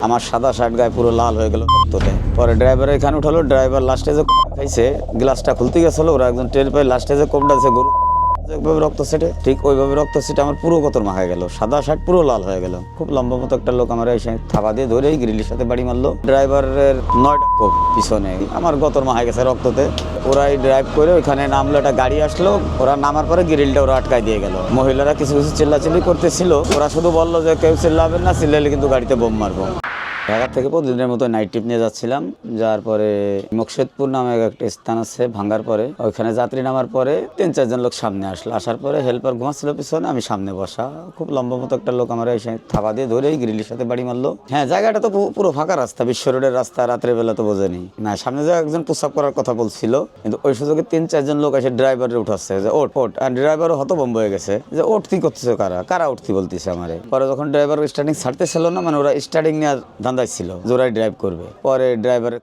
আমার সাদা শার্ট গায়ে পুরো লাল হয়ে গেল রক্ততে। পরে ড্রাইভার এখানে উঠালো, ড্রাইভার লাস্টে যে খাইছে গ্লাসটা খুলতে গেছিল, ওরা একজন টের পায় লাস্টে যে কোপটা আছে গরু একভাবে রক্ত সেটে, ঠিক ওইভাবে রক্ত সেটে আমার পুরো গতর মাখায় গেল, সাদা শার্ট পুরো লাল হয়ে গেল। খুব লম্বা মতো একটা লোক আমার এসে থাবা দিয়ে ধরে গ্রিলের সাথে বাড়ি মারলো। ড্রাইভারের 9টা কোপ পিছনে, আমার গতর মাখায় গেছে রক্ততে। ওরাই ড্রাইভ করে ওইখানে নামলো, একটা গাড়ি আসলো, ওরা নামার পরে গ্রিলটা ওরা আটকায় দিয়ে গেল। মহিলারা কিছু কিছু চিল্লাচিল্লি করতেছিল, ওরা শুধু বললো যে কেউ চিল্লাবেন না, চিল্লালে কিন্তু গাড়িতে বোম মারবো। ঢাকা থেকে প্রতিদিনের মতো নাইট ট্রিপ নিয়ে যাচ্ছিলাম, যার পরে মুকশেদপুর নামে একটা স্থান আছে ভাঙ্গার পরে, ওইখানে যাত্রী নামার পরে 3-4 জন লোক সামনে আসলো। আসার পরে হেল্পার ঘুমাচ্ছিল পিছনে, আমি সামনে বসা। খুব লম্বা মতো একটা লোক আমার এসে থাবা দিয়ে ধরে গ্রিলের সাথে বাড়ি মারলো। হ্যাঁ, জায়গাটা তো পুরো ফাঁকা রাস্তা, বিশ্ব রোডের রাস্তা, রাত্রে বেলা তো বোঝেনি না। সামনে যে একজন প্রস্রাব করার কথা বলছিল, কিন্তু ওই সুযোগে 3-4 জন লোক এসে ড্রাইভারে উঠাচ্ছে যে ওট ওট, আর ড্রাইভারও হতভম্ব হয়ে গেছে যে উঠতি করতেছে, কারা উঠতি বলতেছে আমারে। পরে যখন ড্রাইভার স্টার্টিং ছাড়তেছিল না, মানে ওরা স্টার্টিং নেওয়ার ধান্দায় ছিল, জোরাই ড্রাইভ করবে। পরে ড্রাইভার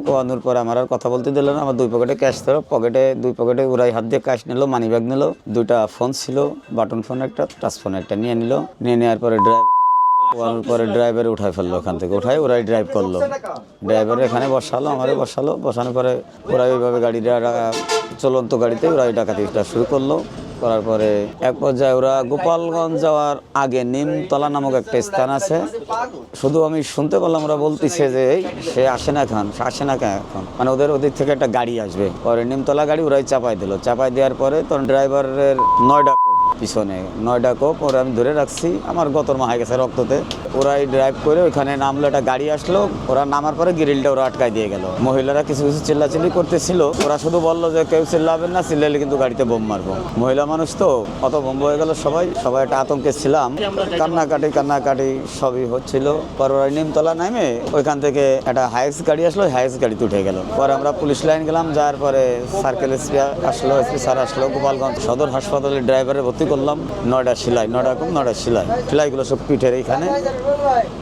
কোয়ানোর পরে আমার আর কথা বলতে দিল না। আমার 2 পকেটে ক্যাশ ছিল, দুই পকেটে ওরাই হাত দিয়ে ক্যাশ নিল, মানি ব্যাগ নিল, 2টা ফোন ছিল, বাটন ফোন একটা, টাচ ফোন একটা নিয়ে নিল। নিয়ে নেওয়ার পরে ড্রাইভারে উঠাই ফেললো, ওখান থেকে উঠাই ওরাই ড্রাইভ করলো। ড্রাইভার এখানে বসালো, আমারে বসালো, বসানোর পরে ওরাই ওইভাবে গাড়িটা চলন্ত গাড়িতে ওরাই ডাকাতিটা শুরু করলো। করার পরে এক পর্যায়ে ওরা গোপালগঞ্জ যাওয়ার আগে নিমতলা নামক একটা স্থান আছে, শুধু আমি শুনতে পেলাম ওরা বলতেছে যে সে আসে না এখন, মানে ওদের থেকে একটা গাড়ি আসবে। পরে নিমতলা গাড়ি ওরাই চাপাই দিল। চাপাই দেওয়ার পরে তখন ড্রাইভারের 9টা পিছনে 9টা কোপ ওরা আমি ধরে রাখছি, আমার গতর মাখায় গেছে রক্ততে। ওরাই ড্রাইভ করে ওইখানে নামলো, একটা গাড়ি আসলো, ওরা নামার পরে গ্রিলটা ওরা আটকায় দিয়ে গেল। মহিলারা কিছু কিছু চিল্লাচিল্লি করতেছিল, ওরা শুধু বললো যে কেউ চিল্লাবেন না, চিল্লালে কিন্তু গাড়িতে বোম মারবো। মহিলা মানুষ তো অত বোম হয়ে গেল, সবাই একটা আতঙ্কে ছিলাম, কান্নাকাটি সবই হচ্ছিল। পরে ওরা নিমতলা নামে ওইখান থেকে একটা হাইক্স গাড়ি আসলো, হাইক্স গাড়িতে উঠে গেল। পরে আমরা পুলিশ লাইন গেলাম, যাওয়ার পরে সার্কেল এসপি আসলো, এসপি স্যার আসলো, গোপালগঞ্জ সদর হাসপাতালে ড্রাইভারে ভর্তি করলাম। 9টা সেলাইগুলো সব পিঠের এইখানে।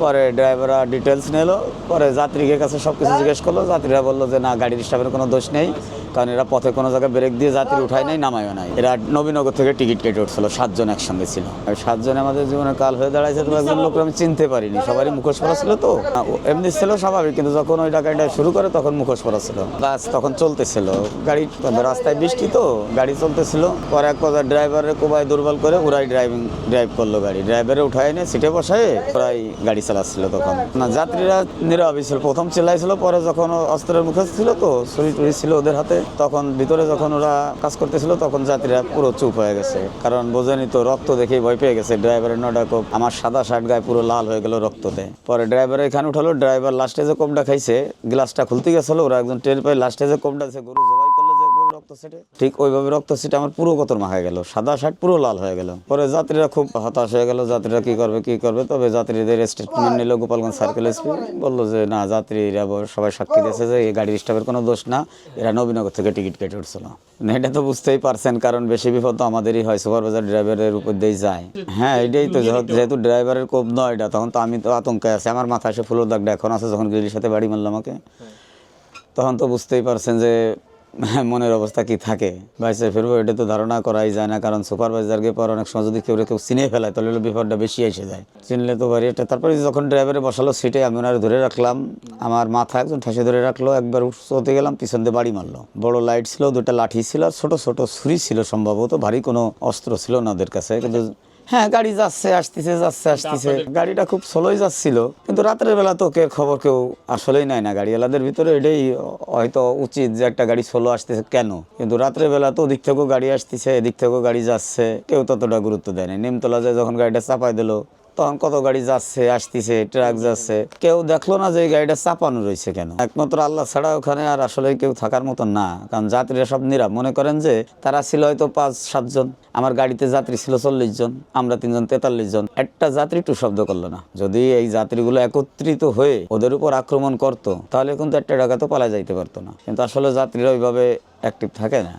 পরে ড্রাইভাররা ডিটেলস নিল, পরে যাত্রীদের কাছে সব কিছু জিজ্ঞেস করলো। যাত্রীরা বললো যে না, গাড়ির স্টাফের কোনো দোষ নেই, কারণ এরা পথে কোনো জায়গায় ব্রেক দিয়ে যাত্রী উঠায় নাই, নামায়ও নাই। এরা নবীনগর থেকে টিকিট কেটে উঠছিল, 7 জন একসঙ্গে ছিল। 7 জন আমাদের জীবনে কাল হয়ে দাঁড়াইছে। তো একজন লোক আমি চিনতে পারিনি, সবারই মুখোশ পরা ছিল, তো এমনি ছিল স্বাভাবিক, কিন্তু যখন ওই ডাকাইটা শুরু করে তখন মুখোশ পরা ছিল। বাস তখন চলতেছিল গাড়ি, রাস্তায় বৃষ্টি তো গাড়ি চলতেছিল। পরে এক পর্যায়ে ড্রাইভারের কোবায় দুর্বল করে ওরাই ড্রাইভ করলো গাড়ি, ড্রাইভারে উঠায় এনে সিটে বসায় ওরাই গাড়ি চালাচ্ছিল। তখন না, যাত্রীরা নীরব ছিল, প্রথম চিল্লাইছিল, পরে যখন অস্ত্রের মুখোশ ছিল তো, ছুরি টুরি ছিল ওদের হাতে, তখন ভিতরে যখন ওরা কাজ করতেছিল তখন যাত্রীরা পুরো চুপ হয়ে গেছে, কারণ বোঝেনি তো, রক্ত দেখেই ভয় পেয়ে গেছে। ড্রাইভারের 9টা কোপ, আমার সাদা শার্ট গায়ে পুরো লাল হয়ে গেল রক্ততে। পরে ড্রাইভার এখানে উঠালো, ড্রাইভার লাস্টে যে কোপটা খাইছে গ্লাসটা খুলতে গেছিল, ওরা একজন টের পায় লাস্টে যে কোপটা আছে গরু জবাই করলে যে রক্ত সেটে, ঠিক ওইভাবে রক্ত সেটে আমার পুরো গতর মাখায় গেল, সাদা শার্ট পুরো লাল হয়ে গেল। পরে যাত্রীরা খুব হতাশ হয়ে গেল, যাত্রীরা কি করবে। তবে যাত্রীদের স্টেটমেন্ট নিল গোপালগঞ্জ সার্কেল এসপি, বললো যে না, যাত্রীরা সবাই সাক্ষী দিয়েছে যে এই গাড়ির স্টাফের কোনো দোষ না, এরা নবীনগর থেকে টিকিট কেটে উঠছিল। এটা তো বুঝতেই পারছেন, কারণ বেশি বিপদ তো আমাদেরই হয়, সুপারভাইজার ড্রাইভারের উপর দিয়ে যায়। হ্যাঁ, এটাই তো, যেহেতু ড্রাইভারের কোপ 9টা, তখন তো আমি তো আতঙ্কে আছি, আমার মাথায় এসে ফুলের দাগটা এখন আছে। যখন গ্রিলের সাথে বাড়ি মারল আমাকে, তখন তো বুঝতেই পারছেন যে মনের অবস্থা কি থাকে। বাইসে ফিরবো এটা তো ধারণা করাই যায় না, কারণ সুপারভাইজারকে পর অনেক সময় যদি কেউ চিনে ফেলায় তাহলে বিপদটা বেশি এসে যায়, চিনলে তো বাড়ি এটা। তারপরে যখন ড্রাইভারে বসালো সিটে, আমি ওনারে ধরে রাখলাম, আমার মাথা একজন ঠাসে ধরে রাখলো, একবার উঠতে গেলাম, পিছন দিয়ে বাড়ি মারলো। বড় লাইট ছিল, 2টা লাঠি ছিল, আর ছোট ছোট ছুরি ছিল, সম্ভবত ভারী কোনো অস্ত্র ছিল না ওদের কাছে। কিন্তু হ্যাঁ, গাড়ি যাচ্ছে আসতেছে, গাড়িটা খুব স্লোই যাচ্ছিল, কিন্তু রাতের বেলা তো খবর কেউ আসলেই নাই না গাড়িওয়ালাদের ভিতরে। এটাই হয়তো উচিত যে একটা গাড়ি স্লো আসতেছে কেন, কিন্তু রাতের বেলা তো ওদিক থেকেও গাড়ি আসতেছে, এদিক থেকেও গাড়ি যাচ্ছে, কেউ ততটা গুরুত্ব দেয় না। নিমতলা যায় যখন গাড়িটা চাপাই দিল, তখন কত গাড়ি যাচ্ছে আসতেছে, ট্রাক যাচ্ছে, কেউ দেখলো না যে এই গাড়িটা চাপানো রয়েছে কেন। একমাত্র আল্লাহ ছাড়া ওখানে আর আসলে কেউ থাকার মতো না, কারণ যাত্রীরা সব নীরব। মনে করেন যে তারা ছিল হয়তো 5-7 জন, আমার গাড়িতে যাত্রী ছিল 40 জন, আমরা 3 জন 43 জন, একটা যাত্রী একটু শব্দ করলো না। যদি এই যাত্রীগুলো একত্রিত হয়ে ওদের উপর আক্রমণ করতো, তাহলে কিন্তু একটা ডাকাতও পালা যাইতে পারতো না, কিন্তু আসলে যাত্রীরা ওইভাবে অ্যাক্টিভ থাকে না।